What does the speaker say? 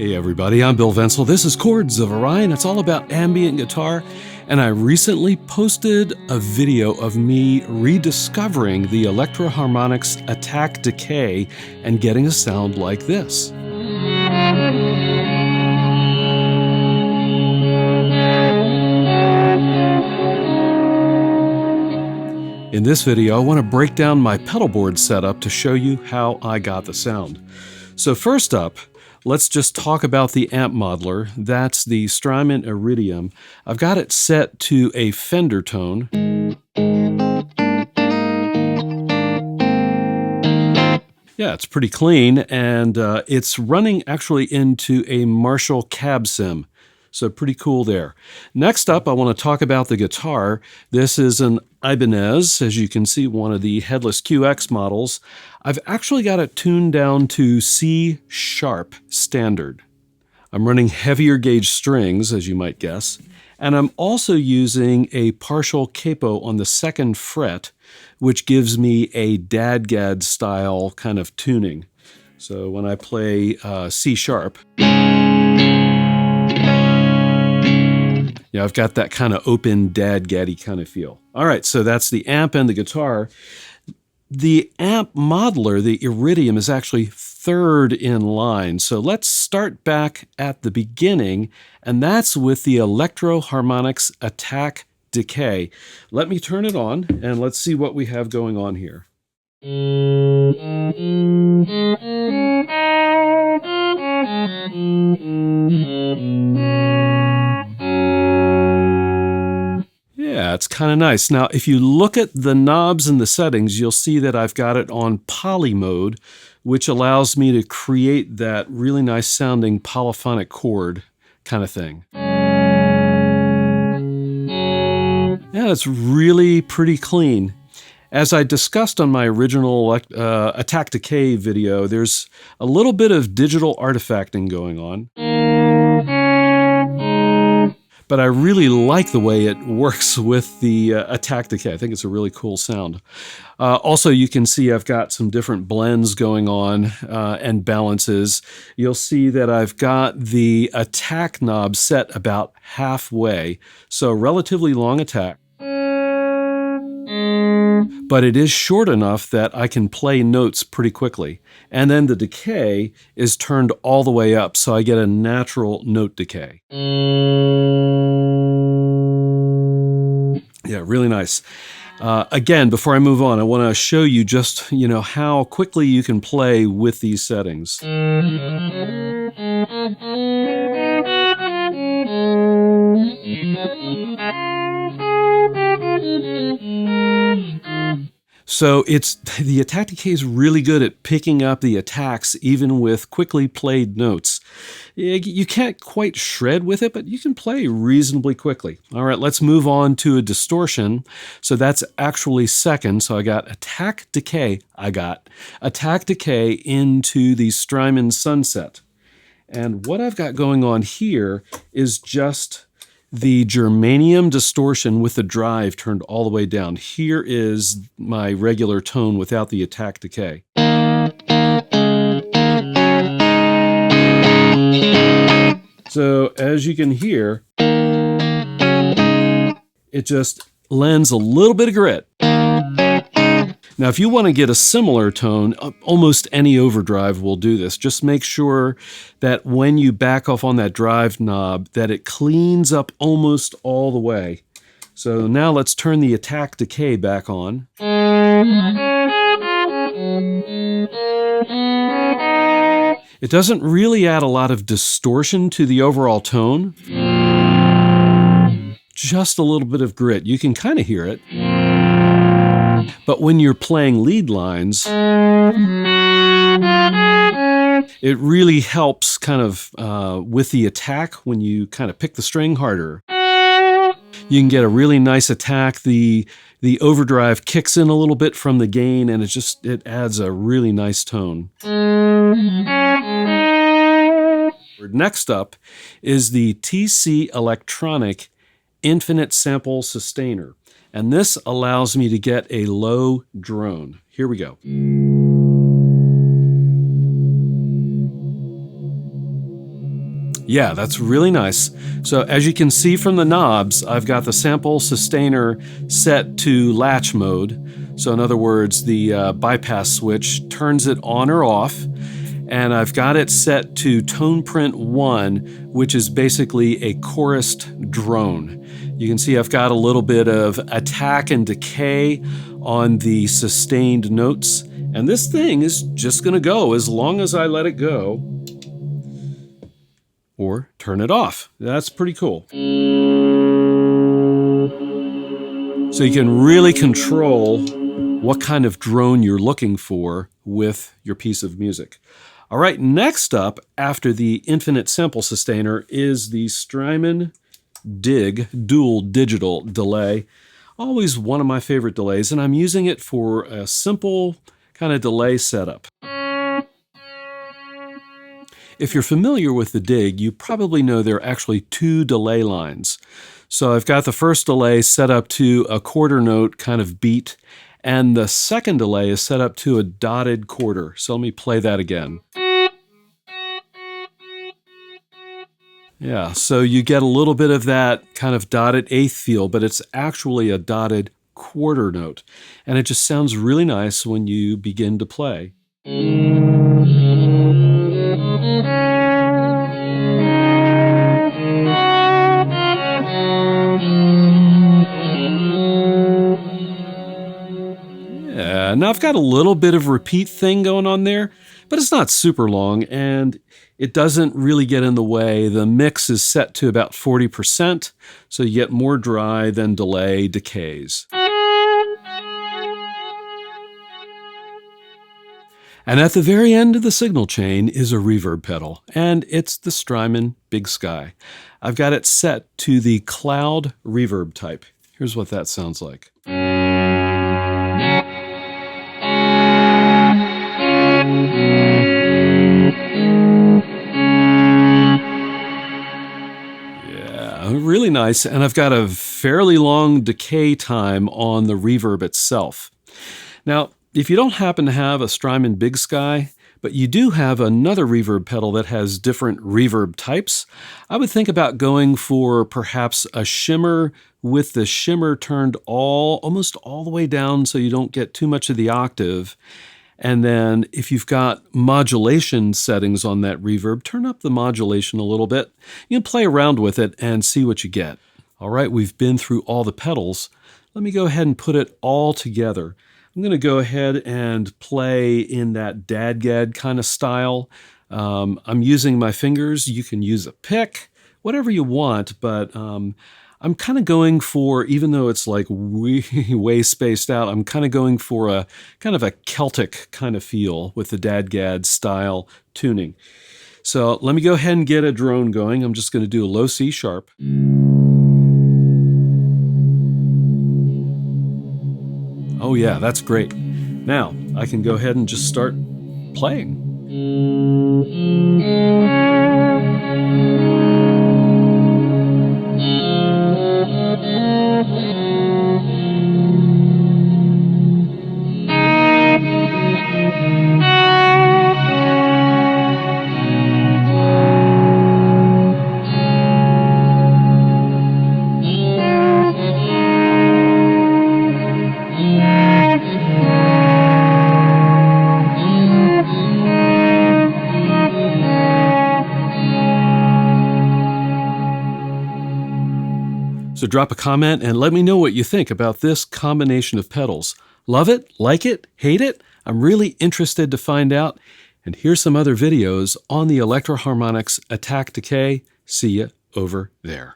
Hey everybody, I'm Bill Vencil. This is Chords of Orion. It's all about ambient guitar, and I recently posted a video of me rediscovering the Electro-Harmonix Attack Decay and getting a sound like this. In this video, I want to break down my pedalboard setup to show you how I got the sound. So first up, let's just talk about the amp modeler. That's the Strymon Iridium. I've got it set to a Fender tone. Yeah, it's pretty clean, and it's running actually into a Marshall cab sim. So pretty cool there. Next up, I want to talk about the guitar. This is an Ibanez, as you can see, one of the Headless QX models. I've actually got it tuned down to C# standard. I'm running heavier gauge strings, as you might guess, and I'm also using a partial capo on the 2nd fret, which gives me a dadgad style kind of tuning. So when I play C#, yeah, I've got that kind of open dadgaddy kind of feel. All right, so that's the amp and the guitar. The amp modeler, the Iridium, is actually 3rd in line. So let's start back at the beginning, and that's with the Electro-Harmonix Attack Decay. Let me turn it on, and let's see what we have going on here. Yeah, it's kind of nice. Now, if you look at the knobs and the settings, you'll see that I've got it on poly mode, which allows me to create that really nice sounding polyphonic chord kind of thing. Yeah, it's really pretty clean. As I discussed on my original Attack Decay video, there's a little bit of digital artifacting going on. But I really like the way it works with the Attack Decay. I think it's a really cool sound. Also, you can see I've got some different blends going on and balances. You'll see that I've got the attack knob set about halfway, so relatively long attack. But it is short enough that I can play notes pretty quickly. And then the decay is turned all the way up, so I get a natural note decay. Yeah, really nice. Again, before I move on, I want to show you just, how quickly you can play with these settings. So the Attack Decay is really good at picking up the attacks even with quickly played notes. You can't quite shred with it, but you can play reasonably quickly. All right, let's move on to a distortion. So that's actually 2nd. So I got Attack Decay into the Strymon Sunset. And what I've got going on here is just the germanium distortion with the drive turned all the way down. Here is my regular tone without the Attack Decay. So as you can hear, it just lends a little bit of grit. Now, if you want to get a similar tone, almost any overdrive will do this. Just make sure that when you back off on that drive knob, that it cleans up almost all the way. So now let's turn the Attack Decay back on. It doesn't really add a lot of distortion to the overall tone. Just a little bit of grit. You can kind of hear it. But when you're playing lead lines, it really helps kind of with the attack when you kind of pick the string harder. You can get a really nice attack. The overdrive kicks in a little bit from the gain, and it adds a really nice tone. Next up is the TC Electronic Infinite Sample Sustainer. And this allows me to get a low drone. Here we go. Yeah, 「Yeah, that's really nice. So as you can see from the knobs, I've got the sample sustainer set to latch mode. So in other words, the bypass switch turns it on or off. And I've got it set to tone print 1, which is basically a chorused drone. You can see I've got a little bit of attack and decay on the sustained notes. And this thing is just going to go as long as I let it go. Or turn it off. That's pretty cool. So you can really control what kind of drone you're looking for with your piece of music. All right, next up, after the infinite sample sustainer, is the Strymon DIG dual digital delay. Always one of my favorite delays, and I'm using it for a simple kind of delay setup. If you're familiar with the DIG, you probably know there are actually 2 delay lines. So I've got the first delay set up to a quarter note kind of beat, and the second delay is set up to a dotted quarter. So let me play that again. Yeah, so you get a little bit of that kind of dotted eighth feel, but it's actually a dotted quarter note. And it just sounds really nice when you begin to play. Yeah, now I've got a little bit of repeat thing going on there, but it's not super long and it doesn't really get in the way. The mix is set to about 40%, so you get more dry than delay decays. And at the very end of the signal chain is a reverb pedal, and it's the Strymon BigSky. I've got it set to the cloud reverb type. Here's what that sounds like. Really nice, and I've got a fairly long decay time on the reverb itself. Now, if you don't happen to have a Strymon BigSky, but you do have another reverb pedal that has different reverb types, I would think about going for perhaps a shimmer with the shimmer turned almost all the way down so you don't get too much of the octave. And then if you've got modulation settings on that reverb, turn up the modulation a little bit. You can play around with it and see what you get. All right, we've been through all the pedals. Let me go ahead and put it all together. I'm going to go ahead and play in that dadgad kind of style. I'm using my fingers. You can use a pick, whatever you want, but I'm kind of going for, even though it's like way spaced out, I'm kind of going for a kind of a Celtic kind of feel with the dadgad style tuning. So let me go ahead and get a drone going. I'm just going to do a low C sharp. Oh yeah, that's great. Now I can go ahead and just start playing. So drop a comment and let me know what you think about this combination of pedals. Love it? Like it? Hate it? I'm really interested to find out. And here's some other videos on the Electro-Harmonix Attack Decay. See you over there.